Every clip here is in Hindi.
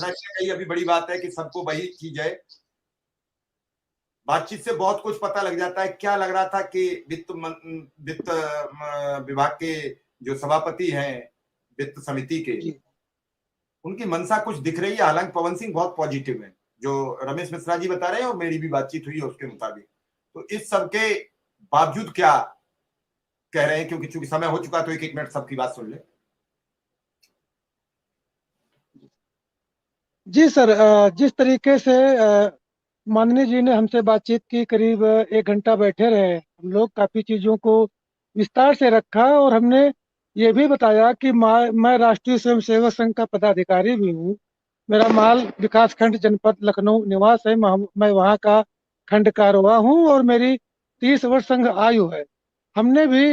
जी। कही अभी बड़ी बात है कि सबको वही की जाए। बातचीत से बहुत कुछ पता लग जाता है। क्या लग रहा था कि वित्त विभाग के जो सभापति हैं वित्त समिति के, जी। उनकी मंशा कुछ दिख रही है। हालांकि पवन सिंह बहुत पॉजिटिव है, जो रमेश मिश्रा जी बता रहे हैं और मेरी भी बातचीत हुई है उसके मुताबिक। तो इस सब के बावजूद क्या कह रहे हैं, क्योंकि चूंकि समय हो चुका, तो एक एक मिनट सबकी बात सुन ले। जी सर, जिस तरीके से माननीय जी ने हमसे बातचीत की, करीब 1 घंटा बैठे रहे हम लोग, काफ़ी चीज़ों को विस्तार से रखा और हमने ये भी बताया कि मैं राष्ट्रीय स्वयंसेवक संघ का पदाधिकारी भी हूँ। मेरा माल विकास खंड जनपद लखनऊ निवास है। मैं वहाँ का खंड कारवा हूँ और मेरी 30 वर्ष संघ आयु है। हमने भी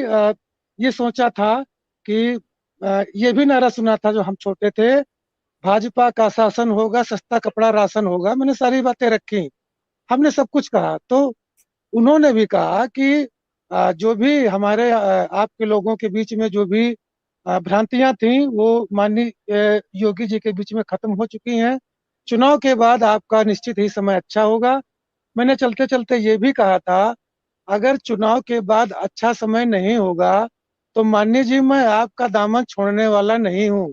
ये सोचा था कि ये भी नारा सुना था जो हम छोटे थे, भाजपा का शासन होगा, सस्ता कपड़ा राशन होगा। मैंने सारी बातें रखी, हमने सब कुछ कहा। तो उन्होंने भी कहा कि जो भी हमारे आपके लोगों के बीच में जो भी भ्रांतियां थी, वो माननीय योगी जी के बीच में खत्म हो चुकी हैं। चुनाव के बाद आपका निश्चित ही समय अच्छा होगा। मैंने चलते चलते ये भी कहा था, अगर चुनाव के बाद अच्छा समय नहीं होगा तो माननीय जी, मैं आपका दामन छोड़ने वाला नहीं हूँ।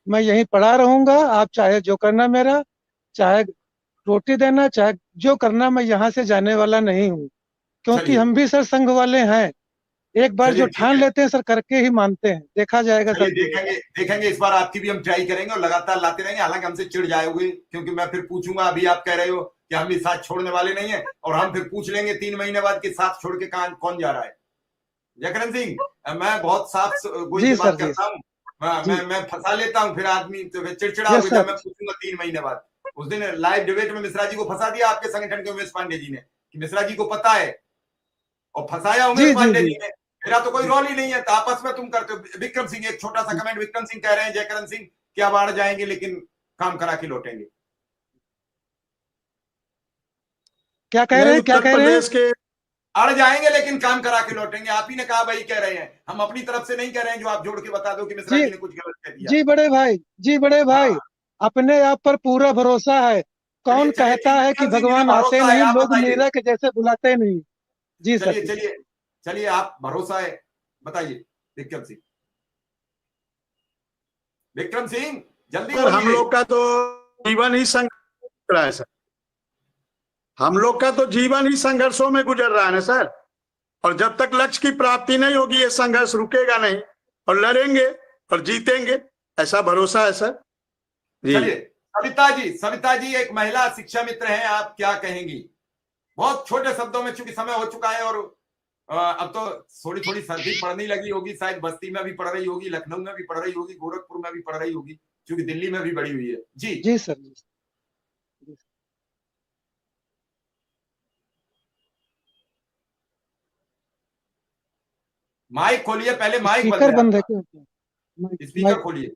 मैं यहीं पड़ा रहूंगा, आप चाहे जो करना मेरा, चाहे रोटी देना, चाहे जो करना, मैं यहाँ से जाने वाला नहीं हूँ। क्योंकि चलिए हम भी सर संघ वाले हैं। एक बार चलिए जो ठीक ठान है। लेते हैं सर, करके ही मानते हैं। देखा जाएगा चलिए सर जो होगा। देखेंगे देखेंगे, इस बार आपकी भी हम ट्राई करेंगे और लगातार लाते रहेंगे। हालांकि हमसे चिढ़ जाओगे, क्योंकि मैं फिर पूछूंगा, अभी आप कह रहे हो कि हम भी साथ छोड़ने वाले नहीं है, और हम फिर पूछ लेंगे 3 महीने बाद कि साथ छोड़ के कहां कौन जा रहा है। जयकरण सिंह, मैं बहुत साफ गोई जी से सर, बात जी करता हूँ। जी। मैं फंसा लेता हूँ, फिर आदमी तो फिर चिड़चिड़ा यस होगा जब सर। मैं पूछूंगा 3 महीने बाद। उस दिन लाइव डिबेट में मिश्रा जी को फंसा दिया आपके संगठन के उमेश पांडे जी ने, कि मिश्रा जी को पता है, और फंसाया उमेश जी जी पांडे जी जी ने। मेरा तो कोई जी। रोल ही नहीं है, तो आपस में तुम करते हो। विक्रम सिंह, एक छोटा सा कमेंट। विक्रम सिंह कह रहे हैं जयकरण सिंह क्या बाढ़ जाएंगे लेकिन काम करा के लौटेंगे। क्या कह रहे नहीं, हैं, क्या उत्तर कह रहे हैं? प्रदेश के अड़ जाएंगे लेकिन काम करा के लौटेंगे, आप ही ने कहा, वही कह रहे हैं। हम अपनी तरफ से नहीं कह रहे हैं, जो आप जोड़ के बता दो कि मिश्रा जी जी ने कुछ गलत कह दिया। जी बड़े भाई, जी बड़े भाई, हाँ, अपने आप पर पूरा भरोसा है। चलिए कौन चलिए कहता ठीक, है कि विक्रम सिंह जिन्हें भगवान आते भरोसा है, नहीं, आप लोग बताइए। मीरा के जैसे बुलाते नहीं। जी सर, चलिए जी। चलिए चलिए, आप भरोसा है, बताइए विक्रम सिंह। विक्रम सिंह, जल्दी सर, हम बोलिए। लोग का तो जीवन ही संघर्ष रहा है सर। हम लोग का तो जीवन ही संघर्षों में गुजर रहा है ना सर। और जब तक लक्ष्य की प्राप्ति नहीं होगी, ये संघर्ष रुकेगा नहीं, और लड़ेंगे और जीतेंगे, ऐसा भरोसा है सर। जी। चलिए, सविता जी एक महिला शिक्षा मित्र हैं, आप क्या कहेंगी? बहुत छोटे शब्दों में, चूंकि समय हो चुका है, और अब तो थोड़ी थोड़ी सर्दी पड़ने लगी होगी, शायद बस्ती में भी पड़ रही होगी, लखनऊ में भी पड़ रही होगी, गोरखपुर में भी पड़ रही होगी, क्योंकि दिल्ली में भी बढ़ी हुई है जी। जी सर, जी सर। माइक खोलिए, पहले माइक बंद स्पीकर है बंद है आपका। क्या? स्पीकर खोलिए।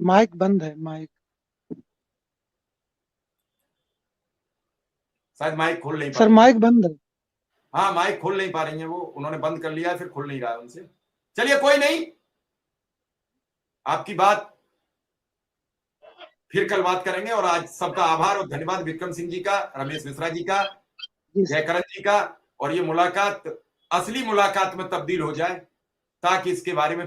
माइक बंद है, माइक। शायद माइक खोल नहीं पा सर रही है। माइक बंद है। हाँ, माइक खोल नहीं पा रही है वो, उन्होंने बंद कर लिया है, फिर खोल नहीं रहा है उनसे। चलिए कोई नहीं, आपकी बात फिर कल बात करेंगे। और आज सबका आभार और धन्यवाद, विक्रम सिंह जी का, रमेश मिश्रा जी का, जी सर। जयकरण जी का। और ये मुलाकात असली मुलाकात में तब्दील हो जाए, ताकि इसके बारे में